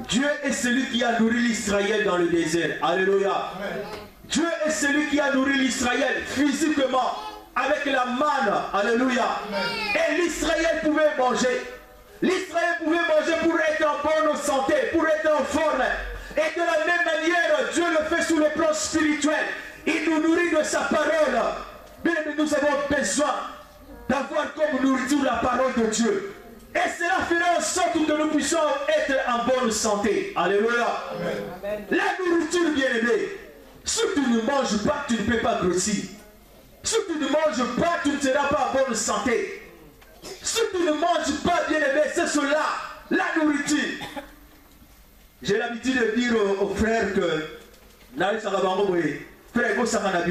Dieu est celui qui a nourri l'Israël dans le désert. Alléluia. Dieu est celui qui a nourri l'Israël physiquement avec la manne. Alléluia. Et l'Israël pouvait manger. L'Israël pouvait manger pour être en bonne santé, pour être en forme. Et de la même manière, Dieu le fait sur le plan spirituel. Il nous nourrit de sa parole. Bien, nous avons besoin d'avoir comme nourriture la parole de Dieu. Et cela fera en sorte que nous puissions être en bonne santé. Alléluia. Amen. La nourriture, bien-aimée, si tu ne manges pas, tu ne peux pas grossir. Si tu ne manges pas, tu ne seras pas en bonne santé. Si tu ne manges pas, bien-aimé, c'est cela, la nourriture. J'ai l'habitude de dire aux frères que frère, vous savez que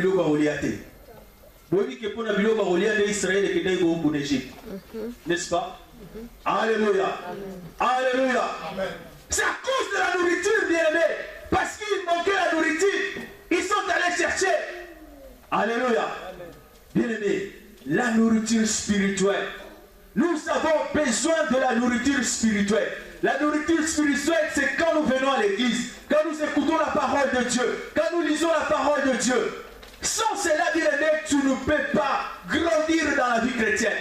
vous n'est-ce pas? Alléluia. Alléluia. C'est à cause de la nourriture, bien-aimé. Parce qu'il manquait la nourriture. Ils sont allés chercher. Alléluia. Bien-aimé, la nourriture spirituelle. Nous avons besoin de la nourriture spirituelle. La nourriture spirituelle, c'est quand nous venons à l'église, quand nous écoutons la parole de Dieu, quand nous lisons la parole de Dieu. Sans cela, bien-aimé, tu ne peux pas grandir dans la vie chrétienne.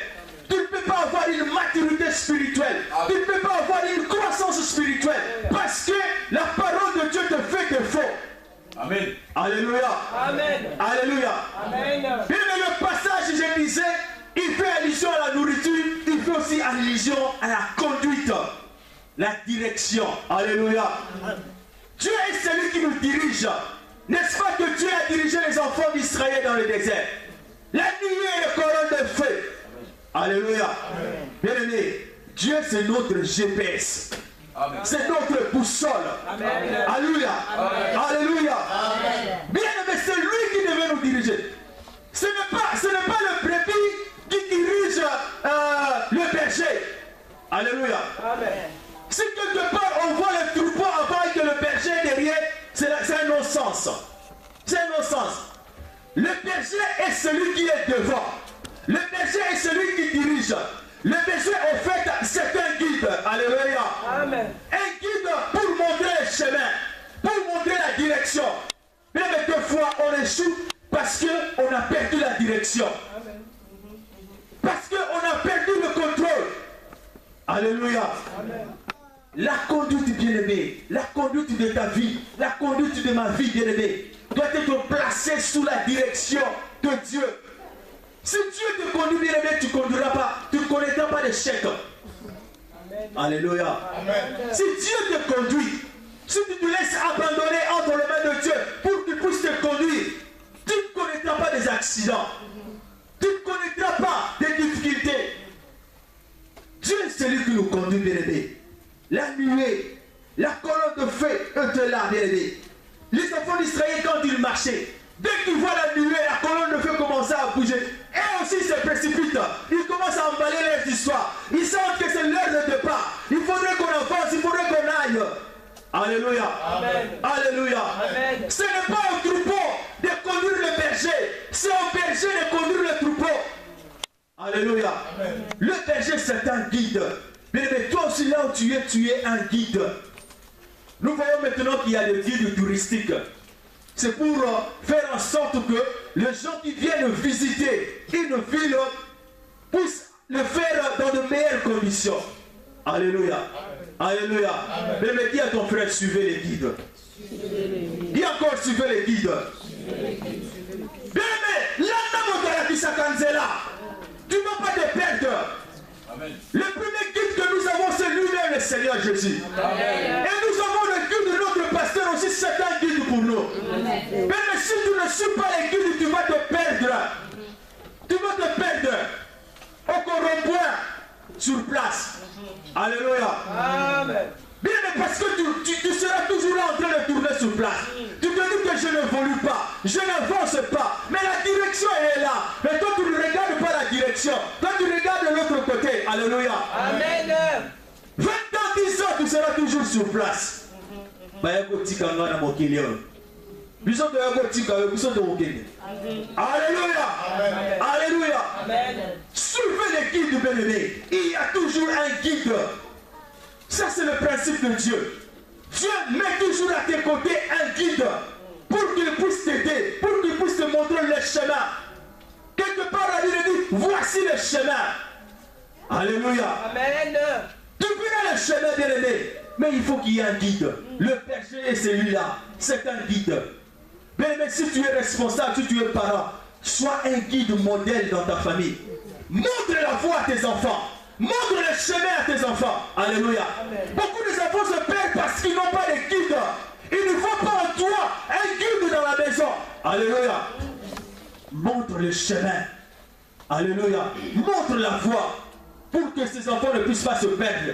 Tu ne peux pas avoir une maturité spirituelle. Tu ne peux pas avoir une croissance spirituelle. Parce que la parole de Dieu te fait défaut. Amen. Alléluia. Amen. Alléluia. Amen. Bien, le passage, je disais, il fait allusion à la nourriture, il fait aussi allusion à la conduite, la direction. Alléluia. Dieu est celui qui nous dirige. N'est-ce pas que Dieu a dirigé les enfants d'Israël dans le désert? La nuée et le colonne de feu. Alléluia. Bien aimé, Dieu c'est notre GPS. C'est notre boussole. Amen. Alléluia. Amen. Alléluia. Amen. Bien aimé, c'est lui qui devait nous diriger. Ce n'est pas le brebis qui dirige le berger. Alléluia. Amen. Si quelque part on voit le troupeau avant que le berger est derrière, c'est un non-sens. C'est un non-sens. Le berger est celui qui est devant. Le berger est celui qui dirige. Le berger, en fait, c'est un guide. Alléluia. Amen. Un guide pour montrer le chemin, pour montrer la direction. Mais des fois, on échoue parce qu'on a perdu la direction. Amen. Parce qu'on a perdu le contrôle. Alléluia. Amen. La conduite, bien-aimée, la conduite de ta vie, la conduite de ma vie, bien-aimée, doit être placée sous la direction de Dieu. Si Dieu te conduit, bien-aimé, tu ne conduiras pas, tu ne connaîtras pas d'échec. Alléluia. Amen. Si Dieu te conduit, si tu te laisses abandonner entre les mains de Dieu pour qu'il puisse te conduire, tu ne connaîtras pas des accidents. Tu ne connaîtras pas des difficultés. Dieu est celui qui nous conduit, bien-aimé. La nuée, la colonne de feu était là, bien-aimé. Les enfants d'Israël, quand ils marchaient, dès qu'ils voient la nuée, la colonne de feu commençait à bouger. Et aussi se précipitent. Ils commencent à emballer leurs histoires. Ils sentent que c'est l'heure de départ. Il faudrait qu'on avance, il faudrait qu'on aille. Alléluia. Amen. Alléluia. Amen. Ce n'est pas au troupeau de conduire le berger. C'est au berger de conduire le troupeau. Alléluia. Amen. Le berger, c'est un guide. Mais toi aussi, là où tu es un guide. Nous voyons maintenant qu'il y a des guides touristiques. C'est pour faire en sorte que les gens qui viennent visiter une ville puissent le faire dans de meilleures conditions. Alléluia. Amen. Alléluia. Amen. Mais dis à ton frère, suivez les guides. Dis encore, suivez les guides. Bien aimé, tu ne vas pas te perdre. Amen. Le premier guide que nous avons, c'est lui-même, le Seigneur Jésus. Amen. Et nous avons le guide de notre pasteur aussi, c'est un guide pour nous. Amen. Mais si tu ne suis pas les guides, tu vas te perdre. Tu vas te perdre. Au rond-point, sur place. Alléluia. Amen. Bien, mais parce que tu seras toujours là en train de tourner sur place. Tu te dis que je n'évolue pas, je n'avance pas. Mais la direction est là. Mais toi, tu ne regardes pas la direction. Toi, tu regardes de l'autre côté. Alléluia. Amen. 20 ans, 10 ans, tu seras toujours sur place. Alléluia. Alléluia. Suivez les guides, bien-aimés. Il y a toujours un guide. Ça, c'est le principe de Dieu. Dieu met toujours à tes côtés un guide pour qu'il puisse t'aider, pour qu'il puisse te montrer le chemin. Quelque part, la Bible dit, voici le chemin. Alléluia. Amen. Tu connais le chemin, bien-aimé, mais il faut qu'il y ait un guide. Le berger est celui-là, c'est un guide. Bien-aimé, si tu es responsable, si tu es parent, sois un guide modèle dans ta famille. Montre la voie à tes enfants. Montre le chemin à tes enfants. Alléluia. Amen. Beaucoup des enfants se perdent parce qu'ils n'ont pas de guide. Il ne faut pas en toi un guide dans la maison. Alléluia. Montre le chemin. Alléluia. Montre la voie pour que ces enfants ne puissent pas se perdre.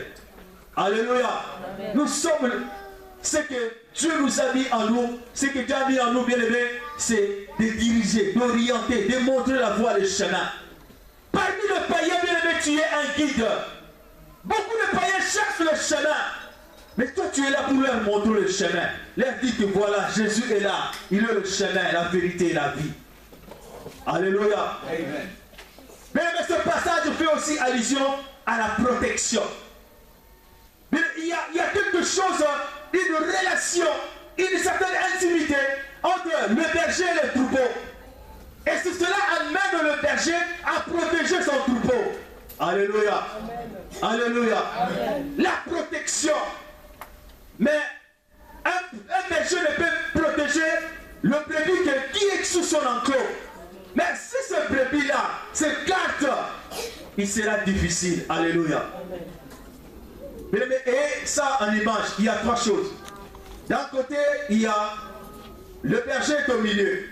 Alléluia. Amen. Nous sommes... Ce que Dieu nous a mis en nous, ce que Dieu a mis en nous, bien aimé, c'est de diriger, d'orienter, de montrer la voie, le chemin. Parmi les païens, bien aimé, tu es un guide. Beaucoup de païens cherchent le chemin. Mais toi, tu es là pour leur montrer le chemin. Leur dire que voilà, Jésus est là. Il est le chemin, la vérité et la vie. Alléluia. Amen. Mais ce passage fait aussi allusion à la protection. Mais il y a quelque chose, une relation, une certaine intimité entre le berger et le troupeau. Et c'est cela amène le berger à protéger son troupeau. Alléluia. Amen. Alléluia. Amen. La protection. Mais un berger ne peut protéger le brebis qui est sous son enclos. Mais si ce brebis-là s'écarte, il sera difficile. Alléluia. Amen. Et ça, en image, il y a trois choses. D'un côté, il y a le berger est au milieu.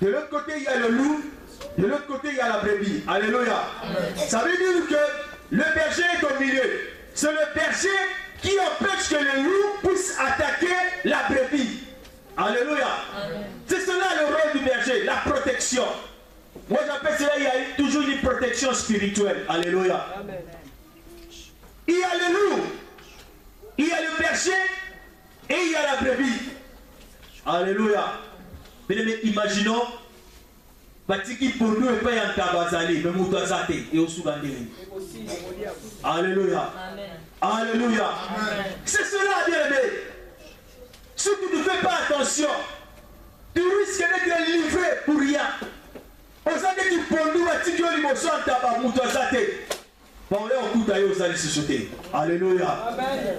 De l'autre côté, il y a le loup. De l'autre côté, il y a la brebis. Alléluia. Amen. Ça veut dire que le berger est au milieu. C'est le berger qui empêche que le loup puisse attaquer la brebis. Alléluia. C'est cela le rôle du berger, la protection. Moi, j'appelle cela, il y a toujours une protection spirituelle. Alléluia. Amen. Il y a le loup, il y a le berger et il y a la brebis. Alléluia. Mais imaginons, Batiki pour nous et pas un tabazali, mais moutazate et au Sougandé. Alléluia. Alléluia. C'est cela, bien aimé. Si tu ne fais pas attention, tu risques d'être livré pour rien. Aux années qui pour nous, Batiki au limousson, tabac, moutazate. Alléluia. Amen.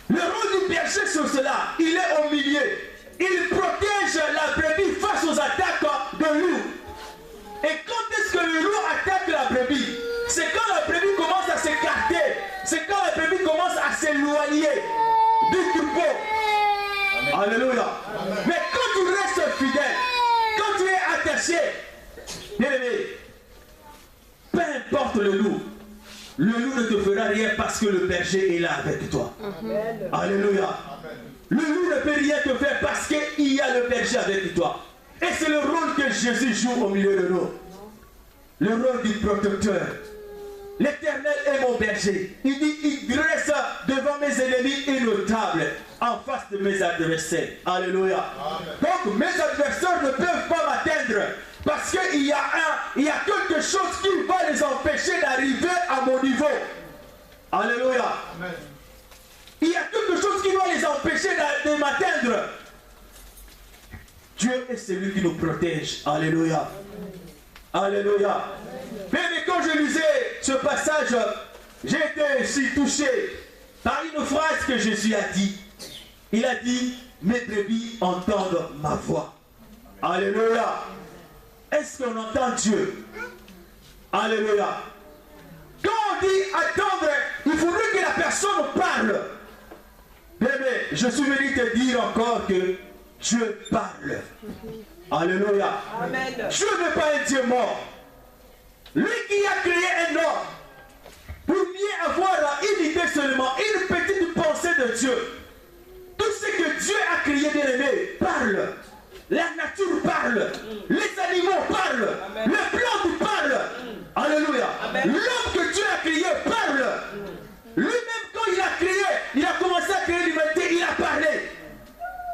Le rôle du berger c'est cela. Il est au milieu. Il protège la brebis face aux attaques de loup. Et quand est-ce que le loup attaque la brebis? C'est quand la brebis commence à s'écarter. C'est quand la brebis commence à s'éloigner du troupeau. Alléluia. Amen. Mais quand tu restes fidèle, quand tu es attaché, bien aimé, peu importe le loup ne te fera rien parce que le berger est là avec toi. Amen. Alléluia. Amen. Le loup ne peut rien te faire parce qu'il y a le berger avec toi. Et c'est le rôle que Jésus joue au milieu de nous. Le rôle du protecteur. L'Éternel est mon berger. Il dit, il dresse devant mes ennemis une table en face de mes adversaires. Alléluia. Amen. Donc mes adversaires ne peuvent pas m'atteindre. Parce qu'il y a quelque chose qui va les empêcher d'arriver à mon niveau. Alléluia. Amen. Il y a quelque chose qui va les empêcher de m'atteindre. Dieu est celui qui nous protège. Alléluia. Amen. Alléluia. Mais quand je lisais ce passage, j'ai été aussi touché par une phrase que Jésus a dit. Il a dit, mes brebis entendent ma voix. Alléluia. Est-ce qu'on entend Dieu? Alléluia. Quand on dit attendre, il faudrait que la personne parle. Bébé, je suis venu te dire encore que Dieu parle. Alléluia. Amen. Dieu n'est pas un Dieu mort. Lui qui a créé un homme pour mieux avoir une idée seulement, une petite pensée de Dieu. Tout ce que Dieu a créé, bien aimé, parle. La nature parle, les animaux parlent, amen. Les plantes parlent. Alléluia. L'homme que Dieu a créé parle. Lui-même quand il a créé, il a commencé à créer l'humanité, il a parlé.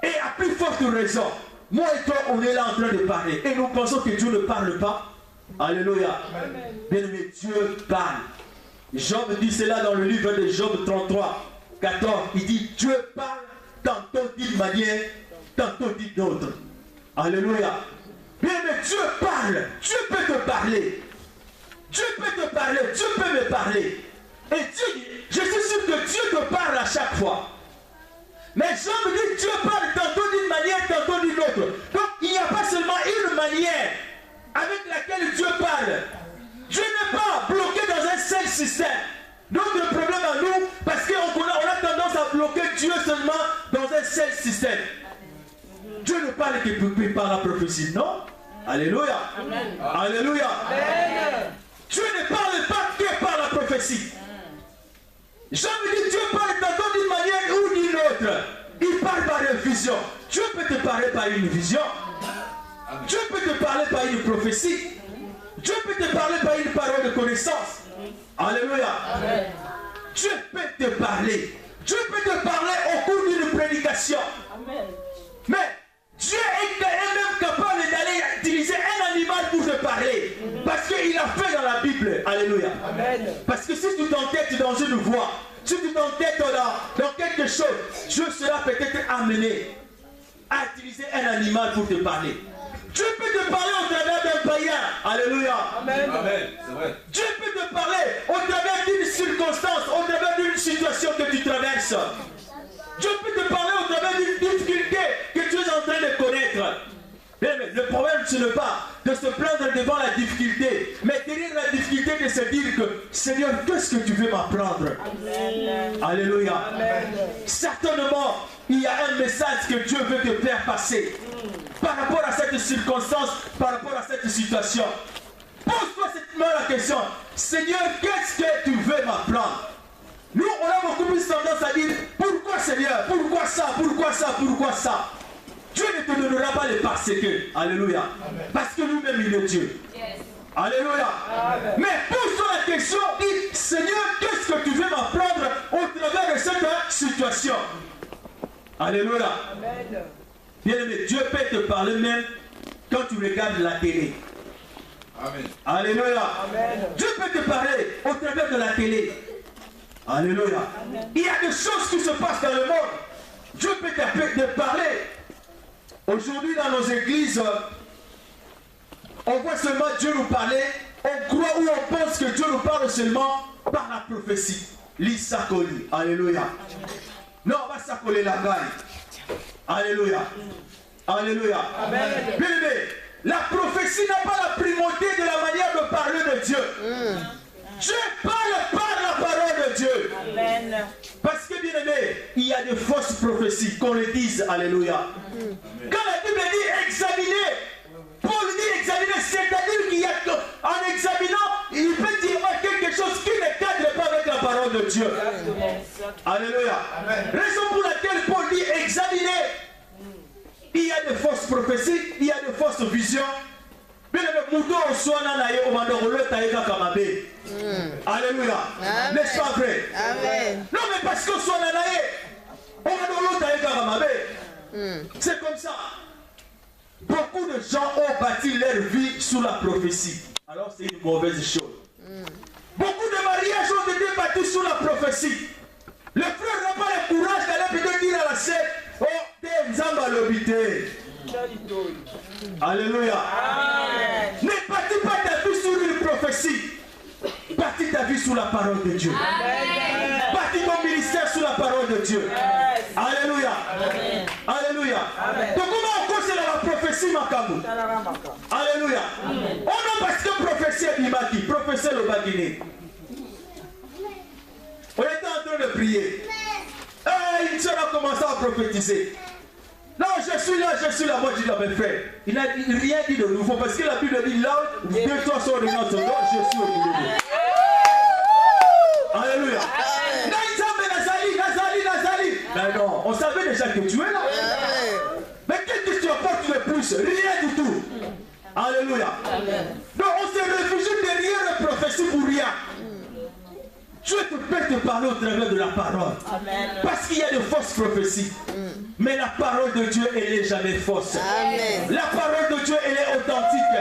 Et à plus forte raison, moi et toi, on est là en train de parler. Et nous pensons que Dieu ne parle pas. Alléluia. Bien aimé, Dieu parle. Job dit cela dans le livre de Job 33, 14. Il dit, Dieu parle tantôt d'une manière, tantôt d'une autre. Alléluia. Bien, mais Dieu parle. Dieu peut te parler. Dieu peut te parler. Dieu peut me parler. Et Dieu, je suis sûr que Dieu te parle à chaque fois. Mais Jean me dit, Dieu parle tantôt d'une manière, tantôt d'une autre. Donc, il n'y a pas seulement une manière avec laquelle Dieu parle. Dieu n'est pas bloqué dans un seul système. Notre problème à nous, parce qu'on a tendance à bloquer Dieu seulement dans un seul système. Dieu ne parle que par la prophétie, non? Alléluia. Amen. Alléluia. Amen. Dieu ne parle pas que par la prophétie. Jean me dit, Dieu parle tantôt d'une manière ou d'une autre. Il parle par une vision. Dieu peut te parler par une vision. Dieu peut te parler par une prophétie. Dieu peut te parler par une parole de connaissance. Alléluia. Amen. Dieu peut te parler. Dieu peut te parler au cours d'une prédication. Amen. Mais Dieu est même capable d'aller utiliser un animal pour te parler. Parce qu'il a fait dans la Bible. Alléluia. Amen. Parce que si tu t'entêtes dans une voie, si tu t'entêtes dans quelque chose, Dieu sera peut-être amené à utiliser un animal pour te parler. Dieu peut te parler au travers d'un païen. Alléluia. Amen. Amen. C'est vrai. Dieu peut te parler au travers d'une circonstance, au travers d'une situation que tu traverses. Dieu peut te parler au travers d'une difficulté que tu es en train de connaître. Mais le problème, ce n'est pas de se plaindre devant la difficulté, mais derrière la difficulté de se dire que Seigneur, qu'est-ce que tu veux m'apprendre? Alléluia. Amen. Certainement, il y a un message que Dieu veut te faire passer par rapport à cette circonstance, par rapport à cette situation. Pose-toi cette question. Seigneur, qu'est-ce que tu veux m'apprendre? Nous, on a beaucoup plus tendance à dire, pourquoi Seigneur? Pourquoi ça? Pourquoi ça? Pourquoi ça? Dieu ne te donnera pas les parce que. Alléluia. Amen. Parce que lui-même, il est Dieu. Yes. Alléluia. Amen. Mais pose-toi la question, dis, Seigneur, qu'est-ce que tu veux m'apprendre au travers de cette situation? Alléluia. Amen. Bien-aimé, Dieu peut te parler même quand tu regardes la télé. Amen. Alléluia. Amen. Dieu peut te parler au travers de la télé. Alléluia. Amen. Il y a des choses qui se passent dans le monde. Dieu peut te parler. Aujourd'hui, dans nos églises, on voit seulement Dieu nous parler. On croit ou on pense que Dieu nous parle seulement par la prophétie. L'Issakoli. Alléluia. Non, on va s'accoler la gaille. Alléluia. Alléluia. Amen. Bien aimé, la prophétie n'a pas la primauté de la manière de parler de Dieu. Dieu parle par la parole de Dieu. Amen. Parce que bien aimé, il y a de fausses prophéties, qu'on le dise. Alléluia. Quand la Bible dit examiner, Paul dit examiner, c'est-à-dire qu'il y a, en examinant, il peut dire quelque chose qui ne cadre pas avec la parole de Dieu. Alléluia. Amen. Raison pour laquelle Paul dit examiner. Il y a de fausses prophéties, il y a de fausses visions. Alléluia. N'est-ce pas vrai? Amen. Non, mais parce qu'on soit c'est comme ça. Beaucoup de gens ont bâti leur vie sous la prophétie. Alors c'est une mauvaise chose. Beaucoup de mariages ont été bâtis sous la prophétie. Le frère n'a pas le courage d'aller peut-être dire à la sœur, oh, t'es Nzamba l'obité. Alléluia. Amen. Ne bâtis pas ta vie sur une prophétie. Bâtis ta vie sous la parole de Dieu. Amen. Bâtis ton ministère sous la parole de Dieu. Yes. Alléluia. Amen. Alléluia. Amen. Donc comment on conseille la prophétie Makamu? Alléluia. Amen. On a parce que prophétie est Bimaki. Prophétie le Baguiné. On était en train de prier. Et une soeur a commencé à prophétiser. Non, je suis là, moi je dis à mes frères. Il n'a rien dit de nouveau parce que la Bible dit là, deux toi sont de notre nom, je suis au milieu de vous. Alléluia. Mais non, on savait déjà que tu es là. Mais qu'est-ce que tu apportes de plus? Rien du tout. Alléluia. Donc on se réfugie derrière la prophétie pour rien. Dieu peut te parler au travers de la parole. Amen. Parce qu'il y a de fausses prophéties. Mais la parole de Dieu, elle n'est jamais fausse. Amen. La parole de Dieu, elle est authentique.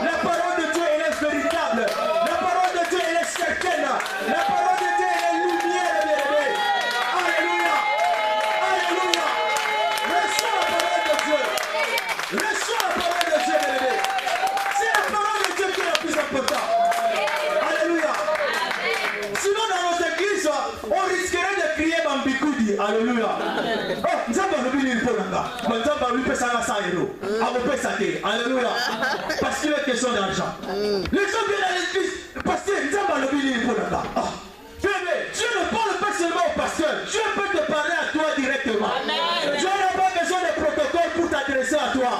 La parole de Dieu, elle est véritable. La parole de Dieu, elle est certaine. La parole de Dieu, elle est lumière, bien-aimée. Alléluia. Alléluia. Alléluia. Oh, nous avons le billet pour l'anga. Nous avons le billet pour 100 euros. Alléluia. Parce qu'il est question d'argent. Les gens viennent à l'église parce que nous avons le billet pour l'anga. Dieu ne parle pas seulement au pasteur. Dieu peut te parler à toi directement. Dieu n'a pas besoin de protocole pour t'adresser à toi.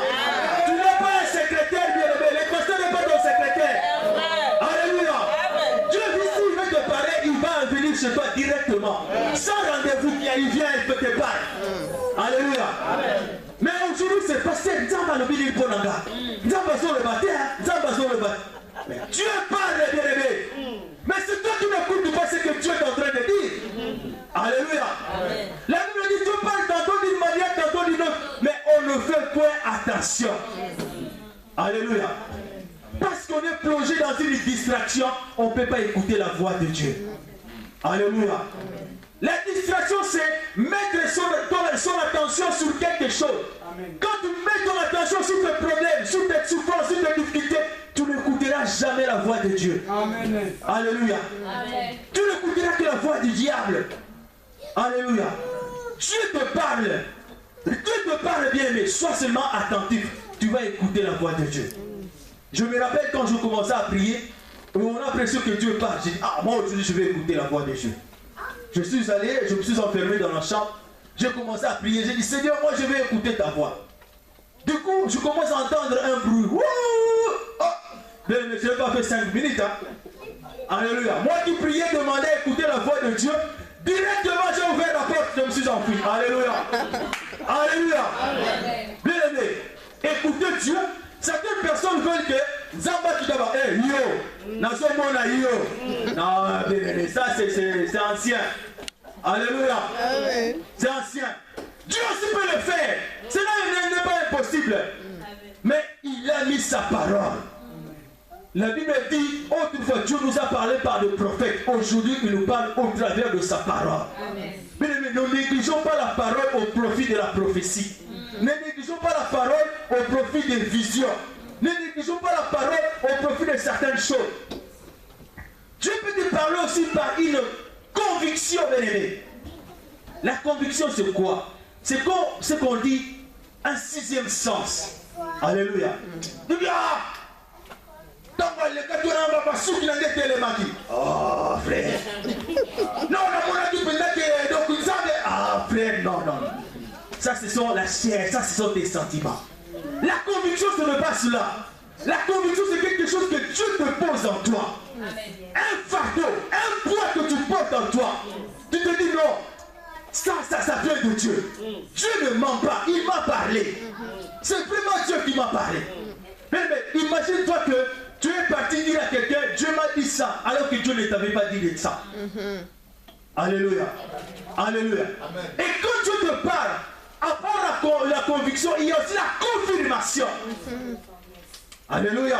Tu n'es pas un secrétaire bien aimé. Le pasteur n'est pas ton secrétaire. Alléluia. Dieu ici, il veut te parler, il va venir chez toi directement. Sans rendez-vous, il vient, il peut te parler. Alléluia. Mais aujourd'hui, c'est pasteur. Dieu le Dieu parle, bien aimé. Mais c'est toi qui n'écoutes pas ce que Dieu est en train de dire. Alléluia. La Bible dit Dieu parle tantôt d'une manière, tantôt d'une autre. Mais on ne fait point attention. Alléluia. Parce qu'on est plongé dans une distraction, on ne peut pas écouter la voix de Dieu. Alléluia. La distraction, c'est mettre son attention sur quelque chose. Quand tu mets ton attention sur tes problèmes, sur tes souffrances, sur tes difficultés, tu n'écouteras jamais la voix de Dieu. Amen. Alléluia. Amen. Tu n'écouteras que la voix du diable. Alléluia. Dieu te parle. Dieu te parle bien, mais sois seulement attentif. Tu vas écouter la voix de Dieu. Je me rappelle quand je commençais à prier, on a l'impression que Dieu parle. J'ai dit, moi aujourd'hui je vais écouter la voix de Dieu. Je suis allé, je me suis enfermé dans la chambre. J'ai commencé à prier. J'ai dit, Seigneur, moi je vais écouter ta voix. Du coup, je commence à entendre un bruit. Je n'ai pas fait 5 minutes. Alléluia. Moi qui priais, demandais à écouter la voix de Dieu. Directement, j'ai ouvert la porte, je me suis enfui. Alléluia. Alléluia. Bien aimé, écoutez Dieu. Certaines personnes veulent que Zamba qui d'abord, yo, Nazomona yo. Non, bien aimé, ça c'est ancien. Alléluia. C'est ancien. Dieu aussi peut le faire. Cela n'est pas impossible. Mais il a mis sa parole. La Bible dit, autrefois Dieu nous a parlé par le prophète. Aujourd'hui, il nous parle au travers de sa parole. Mais ne négligeons pas la parole au profit de la prophétie. Ne négligeons pas la parole au profit des visions. Ne négligeons pas la parole au profit de certaines choses. Dieu peut te parler aussi par une conviction, bien-aimé. La conviction, c'est quoi? C'est ce qu'on dit un sixième sens. Alléluia. Oh frère. Non, frère, non. Ça, ce sont la chair, ça, ce sont tes sentiments. La conviction, ce n'est pas cela. La conviction, c'est quelque chose que Dieu te pose en toi. Un fardeau, un poids que tu portes en toi. Tu te dis non, ça vient de Dieu. Dieu ne ment pas, il m'a parlé. C'est vraiment Dieu qui m'a parlé. Mais imagine-toi que tu es parti dire à quelqu'un, Dieu m'a dit ça, alors que Dieu ne t'avait pas dit de ça. Alléluia. Alléluia. Et quand Dieu te parle, à part la conviction, il y a aussi la confirmation. Alléluia.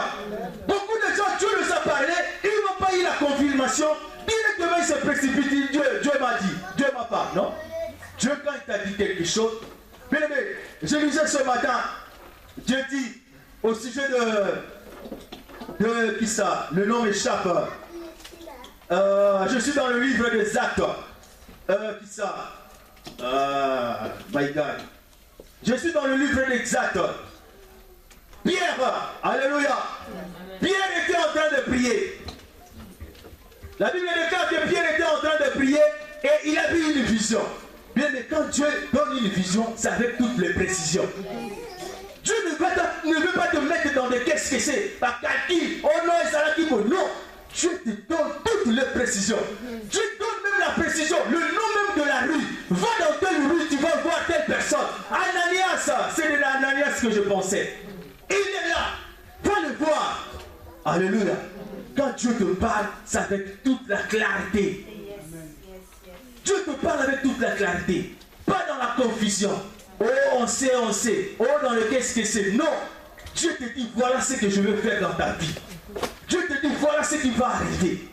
Beaucoup de gens, Dieu les a parlé, ils n'ont pas eu la confirmation. Directement, ils se précipitent. Dieu m'a dit, Dieu m'a parlé, non? Dieu, quand il t'a dit quelque chose, bien aimé, je lisais ce matin, Dieu dit au sujet de qui ça? Le nom m'échappe. Je suis dans le livre des Actes. Qui ça? My God. Je suis dans le livre des Actes. Pierre, alléluia. Pierre était en train de prier. La Bible déclare que Pierre était en train de prier et il a vu une vision. Bien, mais quand Dieu donne une vision, c'est avec toutes les précisions. Dieu ne veut pas te mettre dans des qu'est-ce que c'est, par calcul, oh non, et ça là qui vaut. Non, Dieu te donne toutes les précisions. Dieu donne même la précision, le nom même de la rue. Va dans telle rue, tu vas voir telle personne. Ananias, c'est de l'Ananias que je pensais. Il est là, va le voir. Alléluia. Quand Dieu te parle, c'est avec toute la clarté. Dieu te parle avec toute la clarté. Pas dans la confusion. Oh, on sait. Oh, dans le qu'est-ce que c'est. Non. Dieu te dit, voilà ce que je veux faire dans ta vie. Dieu te dit, voilà ce qui va arriver.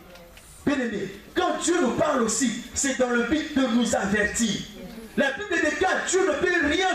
Bien aimé, quand Dieu nous parle aussi, c'est dans le but de nous avertir. La Bible déclare, Dieu ne peut rien